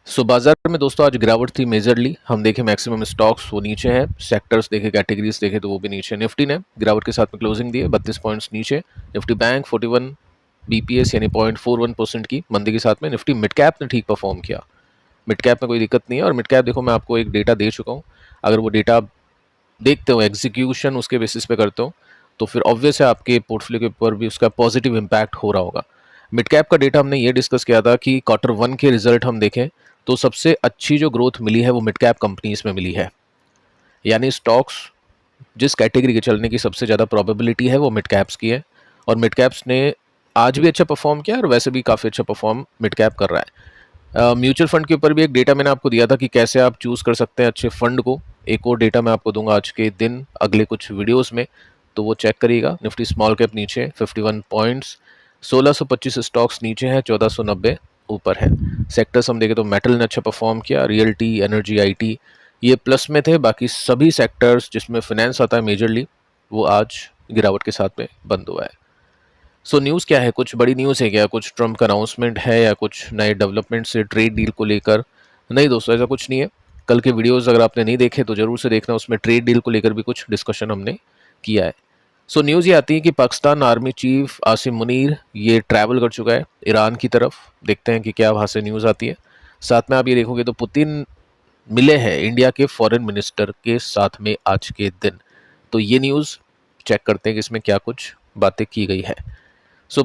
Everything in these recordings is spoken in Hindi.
बाजार में दोस्तों आज गिरावट थी मेजरली। हम देखें मैक्सिमम स्टॉक्स वो नीचे हैं, सेक्टर्स देखे, कैटेगरीज देखे तो वो भी नीचे। निफ्टी ने गिरावट के साथ में क्लोजिंग दी है 32 पॉइंट्स नीचे। निफ्टी बैंक 41 बीपीएस यानी 0.41% की मंदी के साथ में। निफ्टी मिड कैप ने ठीक परफॉर्म किया, मिड कैप में कोई दिक्कत नहीं है। और मिड कैप देखो, मैं आपको एक डेटा दे चुका हूँ, अगर वो डेटा आप देखते हो, एग्जीक्यूशन उसके बेसिस पे करते हो, तो फिर ऑब्वियस है आपके पोर्टफोलियो के ऊपर भी उसका पॉजिटिव इम्पैक्ट हो रहा होगा। मिड कैप का डेटा हमने ये डिस्कस किया था कि Q1 के रिजल्ट हम देखें तो सबसे अच्छी जो ग्रोथ मिली है वो मिड कैप कंपनीज में मिली है। यानी स्टॉक्स जिस कैटेगरी के चलने की सबसे ज़्यादा प्रोबेबिलिटी है वो मिड कैप्स की है, और मिड कैप्स ने आज भी अच्छा परफॉर्म किया और वैसे भी काफ़ी अच्छा परफॉर्म मिड कैप कर रहा है। म्यूचुअल फंड के ऊपर भी एक डेटा मैंने आपको दिया था कि कैसे आप चूज़ कर सकते हैं अच्छे फंड को। एक और डेटा मैं आपको दूंगा आज के दिन अगले कुछ वीडियोस में, तो वो चेक करिएगा। निफ्टी स्मॉल कैप नीचे 51 पॉइंट्स, 1625 स्टॉक्स नीचे हैं, 1490 ऊपर है। सेक्टर्स हम देखें तो मेटल ने अच्छा परफॉर्म किया, रियल्टी, एनर्जी, आईटी ये प्लस में थे। बाकी सभी सेक्टर्स जिसमें फिनेंस आता है मेजरली, वो आज गिरावट के साथ में बंद हुआ है। न्यूज़ क्या है, कुछ बड़ी न्यूज़ है क्या, कुछ ट्रम्प का अनाउंसमेंट है या कुछ नए डेवलपमेंट से ट्रेड डील को लेकर? नहीं दोस्तों, ऐसा कुछ नहीं है। कल के वीडियोस अगर आपने नहीं देखे तो जरूर से देखना, उसमें ट्रेड डील को लेकर भी कुछ डिस्कशन हमने किया है। न्यूज़ ये आती है कि पाकिस्तान आर्मी चीफ आसिम मुनीर ये ट्रैवल कर चुका है ईरान की तरफ। देखते हैं कि क्या वहाँ से न्यूज़ आती है। साथ में आप ये देखोगे तो पुतिन मिले हैं इंडिया के फॉरेन मिनिस्टर के साथ में आज के दिन। तो ये न्यूज़ चेक करते हैं कि इसमें क्या कुछ बातें की गई है।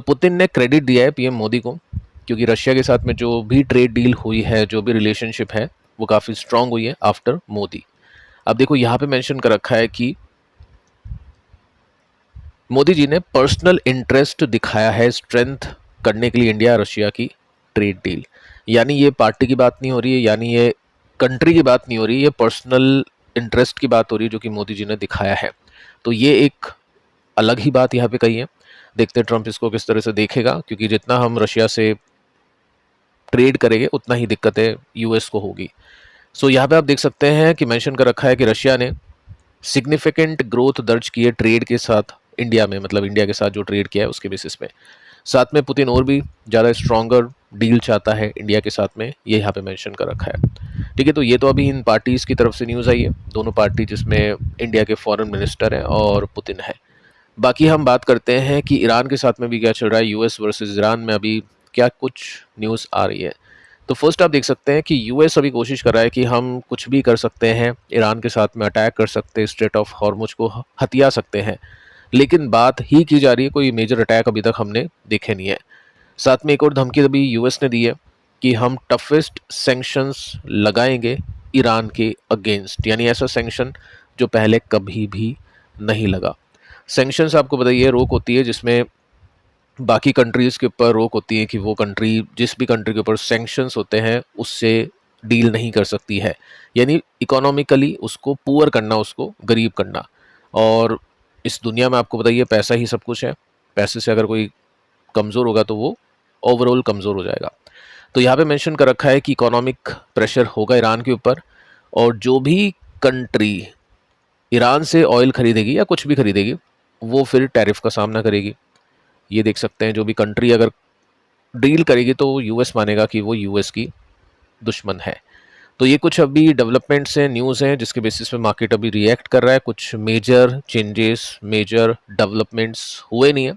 पुतिन ने क्रेडिट दिया है पीएम मोदी को, क्योंकि रशिया के साथ में जो भी ट्रेड डील हुई है, जो भी रिलेशनशिप है, वो काफ़ी स्ट्रांग हुई है आफ्टर मोदी। अब देखो यहाँ पे मेंशन कर रखा है कि मोदी जी ने पर्सनल इंटरेस्ट दिखाया है स्ट्रेंथ करने के लिए इंडिया रशिया की ट्रेड डील। यानी ये पार्टी की बात नहीं हो रही है, यानी ये कंट्री की बात नहीं हो रही है, ये पर्सनल इंटरेस्ट की बात हो रही है जो कि मोदी जी ने दिखाया है। तो ये एक अलग ही बात यहाँ पे कही है। देखते हैं ट्रंप इसको किस तरह से देखेगा, क्योंकि जितना हम रशिया से ट्रेड करेंगे उतना ही दिक्कतें यूएस को होगी। यहाँ पे आप देख सकते हैं कि मेंशन कर रखा है कि रशिया ने सिग्निफिकेंट ग्रोथ दर्ज की है ट्रेड के साथ इंडिया में, मतलब इंडिया के साथ जो ट्रेड किया है उसके बेसिस पे। साथ में पुतिन और भी ज़्यादा स्ट्रॉन्गर डील चाहता है इंडिया के साथ में, ये यहाँ पे मेंशन कर रखा है। ठीक है, तो ये तो अभी इन पार्टीज़ की तरफ से न्यूज़ आई है, दोनों पार्टी जिसमें इंडिया के फॉरेन मिनिस्टर हैं और पुतिन है। बाकी हम बात करते हैं कि ईरान के साथ में भी क्या चल रहा है, यूएस वर्सेस ईरान में अभी क्या कुछ न्यूज़ आ रही है। तो फर्स्ट आप देख सकते हैं कि यूएस अभी कोशिश कर रहा है कि हम कुछ भी कर सकते हैं, ईरान के साथ में अटैक कर सकते हैं, स्ट्रेट ऑफ हॉर्मुज को हथिया सकते हैं, लेकिन बात ही की जा रही है, कोई मेजर अटैक अभी तक हमने देखे नहीं है। साथ में एक और धमकी अभी यूएस ने दी है कि हम टफेस्ट सैंक्शंस लगाएंगे ईरान के अगेंस्ट, यानी ऐसा सैंक्शन जो पहले कभी भी नहीं लगा। सैंक्शंस आपको बताइए रोक होती है जिसमें बाकी कंट्रीज़ के ऊपर रोक होती है कि वो कंट्री, जिस भी कंट्री के ऊपर सैंक्शंस होते हैं उससे डील नहीं कर सकती है, यानी इकोनॉमिकली उसको पुअर करना, उसको गरीब करना। और इस दुनिया में आपको बताइए पैसा ही सब कुछ है, पैसे से अगर कोई कमज़ोर होगा तो वो ओवरऑल कमज़ोर हो जाएगा। तो यहाँ पे मेंशन कर रखा है कि इकोनॉमिक प्रेशर होगा ईरान के ऊपर, और जो भी कंट्री ईरान से ऑयल खरीदेगी या कुछ भी खरीदेगी वो फिर टैरिफ का सामना करेगी। ये देख सकते हैं, जो भी कंट्री अगर डील करेगी तो यूएस मानेगा कि वो यूएस की दुश्मन है। तो ये कुछ अभी डेवलपमेंट्स हैं, न्यूज़ हैं, जिसके बेसिस पे मार्केट अभी रिएक्ट कर रहा है। कुछ मेजर चेंजेस, मेजर डेवलपमेंट्स हुए नहीं है,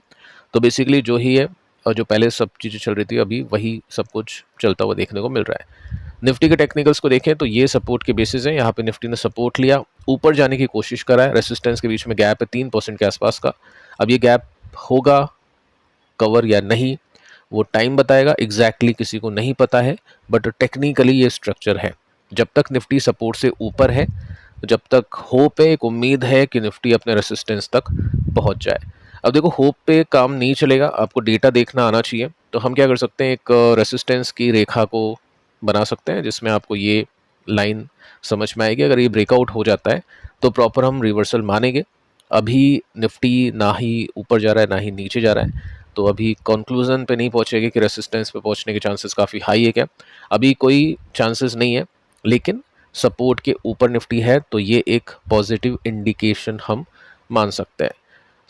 तो बेसिकली जो ही है और जो पहले सब चीज़ें चल रही थी अभी वही सब कुछ चलता हुआ देखने को मिल रहा है। निफ्टी के टेक्निकल्स को देखें तो ये सपोर्ट के बेसिस हैं। यहाँ पे निफ्टी ने सपोर्ट लिया, ऊपर जाने की कोशिश करा है, रेसिस्टेंस के बीच में गैप है 3% के आसपास का। अब ये गैप होगा कवर या नहीं वो टाइम बताएगा, एग्जैक्टली किसी को नहीं पता है, बट टेक्निकली ये स्ट्रक्चर है। जब तक निफ्टी सपोर्ट से ऊपर है, जब तक होप है, एक उम्मीद है कि निफ्टी अपने रेसिस्टेंस तक पहुंच जाए। अब देखो होप पे काम नहीं चलेगा, आपको डेटा देखना आना चाहिए। तो हम क्या कर सकते हैं, एक रेसिस्टेंस की रेखा को बना सकते हैं जिसमें आपको ये लाइन समझ में आएगी। अगर ये ब्रेकआउट हो जाता है तो प्रॉपर हम रिवर्सल मानेंगे। अभी निफ्टी ना ही ऊपर जा रहा है ना ही नीचे जा रहा है, तो अभी कंक्लूजन पे नहीं पहुंचेगी कि रेसिस्टेंस पे पहुंचने के चांसेस काफ़ी हाई है क्या, अभी कोई चांसेस नहीं है। लेकिन सपोर्ट के ऊपर निफ्टी है तो ये एक पॉजिटिव इंडिकेशन हम मान सकते हैं।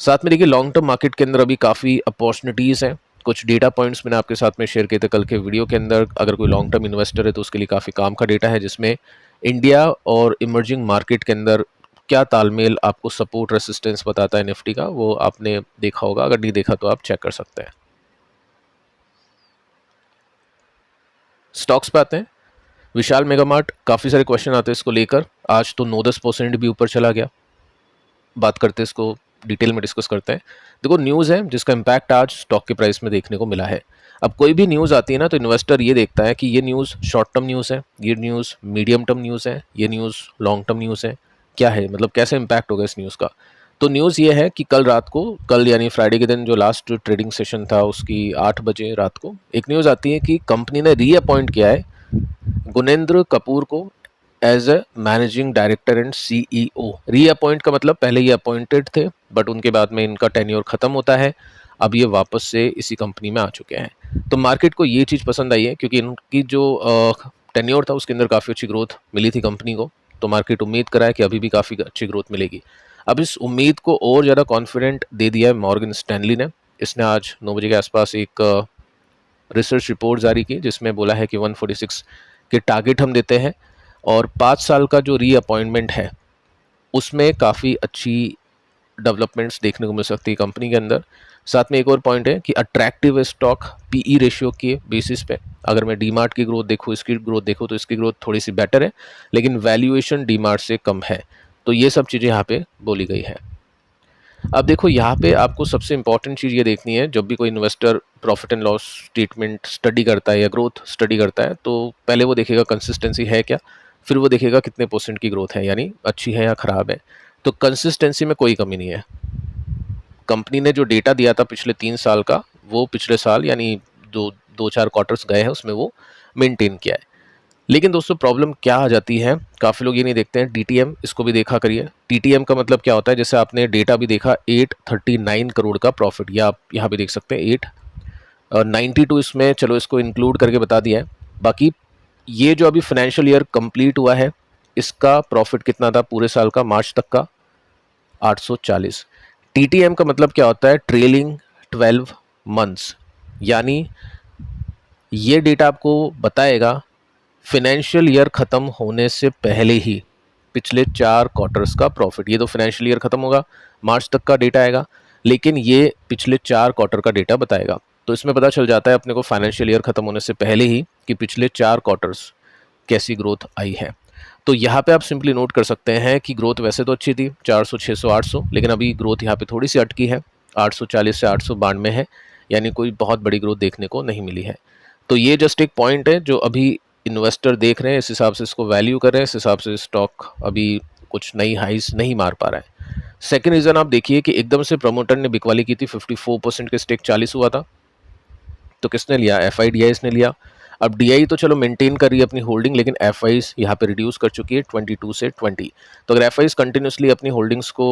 साथ में देखिए लॉन्ग टर्म मार्केट के अंदर अभी काफ़ी अपॉर्चुनिटीज़ हैं, कुछ डेटा पॉइंट्स मैंने आपके साथ में शेयर किए थे कल के वीडियो के अंदर। अगर कोई लॉन्ग टर्म इन्वेस्टर है तो उसके लिए काफ़ी काम का डेटा है, जिसमें इंडिया और इमर्जिंग मार्केट के अंदर क्या तालमेल आपको सपोर्ट रेसिस्टेंस बताता है निफ्टी का, वो आपने देखा होगा। अगर नहीं देखा तो आप चेक कर सकते हैं। स्टॉक्स पे आते हैं। विशाल मेगा मार्ट, काफ़ी सारे क्वेश्चन आते हैं इसको लेकर। आज तो 9-10% भी ऊपर चला गया। बात करते हैं इसको, डिटेल में डिस्कस करते हैं। देखो, न्यूज़ है जिसका इम्पैक्ट आज स्टॉक के प्राइस में देखने को मिला है। अब कोई भी न्यूज़ आती है ना, तो इन्वेस्टर ये देखता है कि ये न्यूज़ शॉर्ट टर्म न्यूज़ है, ये न्यूज़ मीडियम टर्म न्यूज़ है, ये न्यूज़ लॉन्ग टर्म न्यूज़ है, क्या है, मतलब कैसे इम्पैक्ट होगा इस न्यूज़ का। तो न्यूज़ ये है कि कल रात को, कल यानी फ्राइडे के दिन जो लास्ट ट्रेडिंग सेशन था उसकी 8 बजे रात को एक न्यूज़ आती है कि कंपनी ने रीअपॉइंट किया है गुनेंद्र कपूर को as a managing director and CEO. Reappoint का मतलब पहले ये अपॉइंटेड थे, बट उनके बाद में इनका टेन्योर खत्म होता है। अब ये वापस से इसी कंपनी में आ चुके हैं। तो मार्केट को ये चीज़ पसंद आई है, क्योंकि इनकी जो टेन्योर था उसके अंदर काफ़ी अच्छी ग्रोथ मिली थी कंपनी को। तो मार्केट उम्मीद करा है कि अभी भी काफ़ी अच्छी ग्रोथ मिलेगी। अब इस उम्मीद को और ज़्यादा कॉन्फिडेंट दे दिया है मॉर्गन स्टैनली ने। इसने आज 9 बजे के आसपास एक रिसर्च रिपोर्ट जारी की, जिसमें बोला है कि 146 के टारगेट हम देते हैं, और 5 साल का जो रीअपॉइंटमेंट है उसमें काफ़ी अच्छी डेवलपमेंट्स देखने को मिल सकती है कंपनी के अंदर। साथ में एक और पॉइंट है कि अट्रैक्टिव स्टॉक पीई रेशियो के बेसिस पे, अगर मैं डीमार्ट की ग्रोथ देखूँ, इसकी ग्रोथ देखूँ, तो इसकी ग्रोथ थोड़ी सी बेटर है, लेकिन वैल्यूएशन डीमार्ट से कम है। तो ये सब चीज़ें यहाँ पे बोली गई है। अब देखो, यहाँ पे आपको सबसे इंपॉर्टेंट चीज़ ये देखनी है, जब भी कोई investor profit and loss statement study करता है या ग्रोथ स्टडी करता है, तो पहले वो देखेगा कंसिस्टेंसी है क्या, फिर वो देखेगा कितने परसेंट की ग्रोथ है, यानी अच्छी है या ख़राब है। तो कंसिस्टेंसी में कोई कमी नहीं है। कंपनी ने जो डेटा दिया था पिछले 3 साल का, वो पिछले साल यानी दो चार क्वार्टर्स गए हैं उसमें वो मेंटेन किया है। लेकिन दोस्तों, प्रॉब्लम क्या आ जाती है, काफ़ी लोग ये नहीं देखते हैं डीटीएम, इसको भी देखा करिए। टीटीएम का मतलब क्या होता है, जैसे आपने डेटा भी देखा 839 करोड़ का प्रॉफिट, या आप यहाँ भी देख सकते हैं 892, इसमें चलो इसको इंक्लूड करके बता दिया है। बाकी ये जो अभी फाइनेंशियल ईयर कंप्लीट हुआ है, इसका प्रॉफिट कितना था पूरे साल का, मार्च तक का 840। टीटीएम का मतलब क्या होता है, ट्रेलिंग 12 मंथ्स, यानी ये डेटा आपको बताएगा फाइनेंशियल ईयर ख़त्म होने से पहले ही पिछले 4 क्वार्टर्स का प्रॉफिट। ये तो फाइनेंशियल ईयर ख़त्म होगा, मार्च तक का डेटा आएगा, लेकिन ये पिछले 4 क्वार्टर का डेटा बताएगा। तो इसमें पता चल जाता है अपने को फाइनेंशियल ईयर ख़त्म होने से पहले ही कि पिछले 4 क्वार्टर्स कैसी ग्रोथ आई है। तो यहाँ पे आप सिंपली नोट कर सकते हैं कि ग्रोथ वैसे तो अच्छी थी 400, 600, 800, लेकिन अभी ग्रोथ यहाँ पे थोड़ी सी अटकी है, 840 से 892 है, यानी कोई बहुत बड़ी ग्रोथ देखने को नहीं मिली है। तो ये जस्ट एक पॉइंट है जो अभी इन्वेस्टर देख रहे हैं, इस हिसाब से इसको वैल्यू कर रहे हैं, इस हिसाब से स्टॉक अभी कुछ नई हाइज नहीं मार पा रहा है। सेकेंड रीज़न आप देखिए कि एकदम से प्रमोटर ने बिकवाली की थी, 54% के स्टेक 40 हुआ था, तो किसने लिया, FIDIs ने लिया। अब DI तो चलो मेंटेन कर रही है अपनी होल्डिंग, लेकिन FIs यहाँ पे रिड्यूस कर चुकी है 22 से 20। तो अगर FIs कंटिन्यूसली अपनी होल्डिंग्स को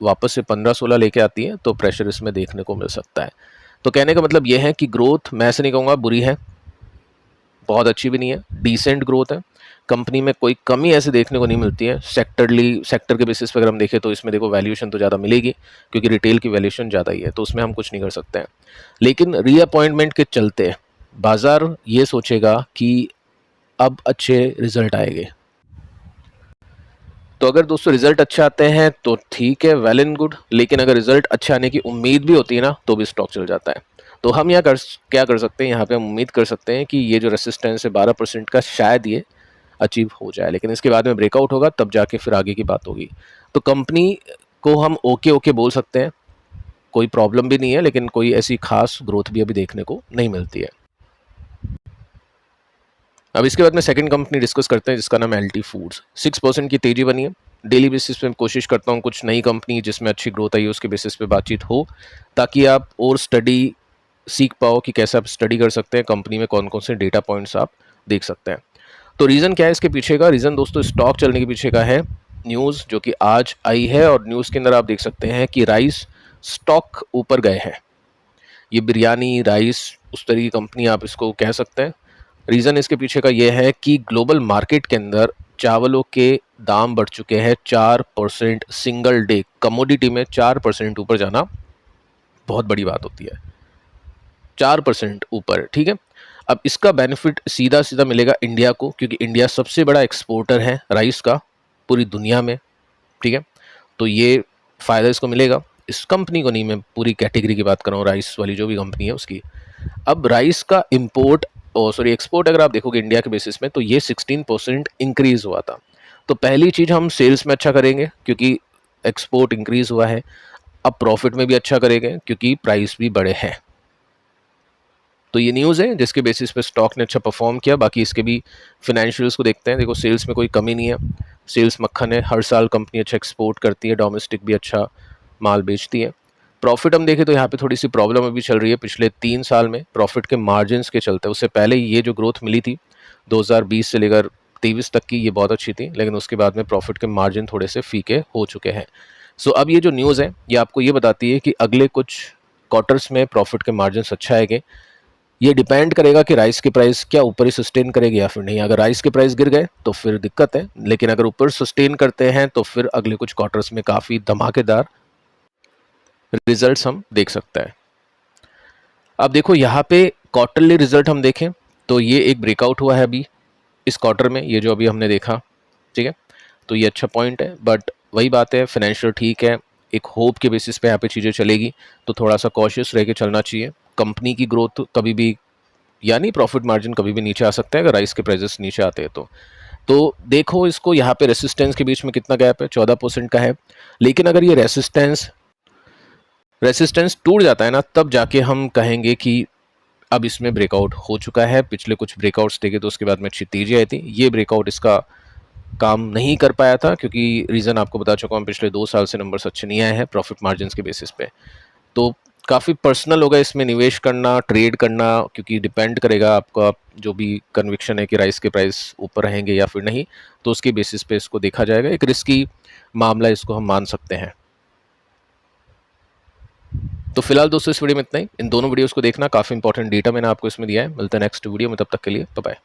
वापस से 15-16 लेके आती है, तो प्रेशर इसमें देखने को मिल सकता है। तो कहने का मतलब ये है कि ग्रोथ मैं ऐसे नहीं कहूँगा बुरी है, बहुत अच्छी भी नहीं है, डिसेंट ग्रोथ है। कंपनी में कोई कमी ऐसे देखने को नहीं मिलती है। सेक्टर के बेसिस पर अगर हम देखें तो इसमें देखो वैल्यूएशन तो ज़्यादा मिलेगी, क्योंकि रिटेल की वैल्यूएशन ज़्यादा ही है, तो उसमें हम कुछ नहीं कर सकते हैं। लेकिन रीअपॉइंटमेंट के चलते बाजार ये सोचेगा कि अब अच्छे रिजल्ट आएंगे। तो अगर दोस्तों रिजल्ट अच्छे आते हैं तो ठीक है, वेल एंड गुड, लेकिन अगर रिजल्ट अच्छे आने की उम्मीद भी होती है ना, तो भी स्टॉक चल जाता है। तो हम यहाँ क्या कर सकते हैं, यहाँ पे हम उम्मीद कर सकते हैं कि ये जो रेसिस्टेंस है 12% का, शायद ये अचीव हो जाए, लेकिन इसके बाद में ब्रेकआउट होगा, तब जाके फिर आगे की बात होगी। तो कंपनी को हम ओके ओके बोल सकते हैं, कोई प्रॉब्लम भी नहीं है, लेकिन कोई ऐसी खास ग्रोथ भी अभी देखने को नहीं मिलती है। अब इसके बाद में सेकंड कंपनी डिस्कस करते हैं, जिसका नाम LT फूड्स। 6% की तेजी बनी है। डेली बेसिस पे कोशिश करता हूँ कुछ नई कंपनी जिसमें अच्छी ग्रोथ आई है उसके बेसिस पे बातचीत हो, ताकि आप और स्टडी सीख पाओ कि कैसे आप स्टडी कर सकते हैं, कंपनी में कौन कौन से डेटा पॉइंट्स आप देख सकते हैं। तो रीज़न क्या है इसके पीछे का, रीज़न दोस्तों स्टॉक चलने के पीछे का है न्यूज़ जो कि आज आई है, और न्यूज़ के अंदर आप देख सकते हैं कि राइस स्टॉक ऊपर गए हैं। ये बिरयानी राइस उस तरह की कंपनी आप इसको कह सकते हैं। रीज़न इसके पीछे का ये है कि ग्लोबल मार्केट के अंदर चावलों के दाम बढ़ चुके हैं 4%, सिंगल डे कमोडिटी में 4% ऊपर जाना बहुत बड़ी बात होती है। 4% ऊपर, ठीक है। अब इसका बेनिफिट सीधा सीधा मिलेगा इंडिया को, क्योंकि इंडिया सबसे बड़ा एक्सपोर्टर है राइस का पूरी दुनिया में, ठीक है। तो ये फ़ायदा इसको मिलेगा, इस कंपनी को नहीं, मैं पूरी कैटेगरी की बात कर रहा हूँ, राइस वाली जो भी कंपनी है उसकी। अब राइस का इम्पोर्ट सॉरी एक्सपोर्ट अगर आप देखोगे इंडिया के बेसिस में, तो ये 16% इंक्रीज़ हुआ था। तो पहली चीज़, हम सेल्स में अच्छा करेंगे क्योंकि एक्सपोर्ट इंक्रीज़ हुआ है। अब प्रॉफिट में भी अच्छा करेंगे क्योंकि प्राइस भी बढ़े हैं। तो ये न्यूज़ है जिसके बेसिस पे स्टॉक ने अच्छा परफॉर्म किया। बाकी इसके भी फाइनेंशियल्स को देखते हैं। देखो सेल्स में कोई कमी नहीं है, सेल्स मक्खन है, हर साल कंपनी अच्छा एक्सपोर्ट करती है, डोमेस्टिक भी अच्छा माल बेचती है। प्रॉफिट हम देखें तो यहाँ पे थोड़ी सी प्रॉब्लम अभी चल रही है पिछले 3 साल में प्रॉफिट के मार्जिन्स के चलते। उससे पहले ये जो ग्रोथ मिली थी 2020 से लेकर 23 तक की, ये बहुत अच्छी थी, लेकिन उसके बाद में प्रॉफिट के मार्जिन थोड़े से फीके हो चुके हैं। सो अब ये जो न्यूज़ है ये आपको ये बताती है कि अगले कुछ क्वार्टर्स में प्रॉफिट के मार्जिन्स अच्छा आएंगे। ये डिपेंड करेगा कि राइस की प्राइस क्या ऊपर ही सस्टेन करेगी या फिर नहीं। अगर राइस के प्राइस गिर गए तो फिर दिक्कत है, लेकिन अगर ऊपर सस्टेन करते हैं तो फिर अगले कुछ क्वार्टर्स में काफ़ी धमाकेदार रिजल्ट्स हम देख सकते हैं। अब देखो यहाँ पे क्वार्टरली रिजल्ट हम देखें तो ये एक ब्रेकआउट हुआ है अभी इस क्वार्टर में, ये जो अभी हमने देखा, ठीक है। तो ये अच्छा पॉइंट है, बट वही बात है, फाइनेंशियल ठीक है, एक होप के बेसिस पे यहाँ पे चीज़ें चलेगी, तो थोड़ा सा कॉशियस रह के चलना चाहिए। कंपनी की ग्रोथ कभी भी, यानी प्रॉफिट मार्जिन कभी भी नीचे आ सकता है अगर राइस के प्राइसेस नीचे आते हैं तो देखो इसको, यहाँ पे रेसिस्टेंस के बीच में कितना गैप है, 14% का है। लेकिन अगर ये रेसिस्टेंस टूट जाता है ना, तब जाके हम कहेंगे कि अब इसमें ब्रेकआउट हो चुका है। पिछले कुछ ब्रेकआउट्स देखे तो उसके बाद में अच्छी तेजी आई थी, ये ब्रेकआउट इसका काम नहीं कर पाया था, क्योंकि रीज़न आपको बता चुका हूँ, पिछले 2 साल से नंबर्स अच्छे नहीं आए हैं प्रॉफिट मार्जिन के बेसिस पे। तो काफ़ी पर्सनल होगा इसमें निवेश करना, ट्रेड करना, क्योंकि डिपेंड करेगा आपका जो भी कन्विक्शन है कि राइस के प्राइस ऊपर रहेंगे या फिर नहीं, तो उसके बेसिस पे इसको देखा जाएगा। एक रिस्की मामला इसको हम मान सकते हैं। तो फिलहाल दोस्तों इस वीडियो में इतना ही। इन दोनों वीडियोस को देखना, काफ़ी इंपॉर्टेंट डेटा मैंने आपको इसमें दिया है। मिलते हैं नेक्स्ट वीडियो में, तब तक के लिए बाय बाय।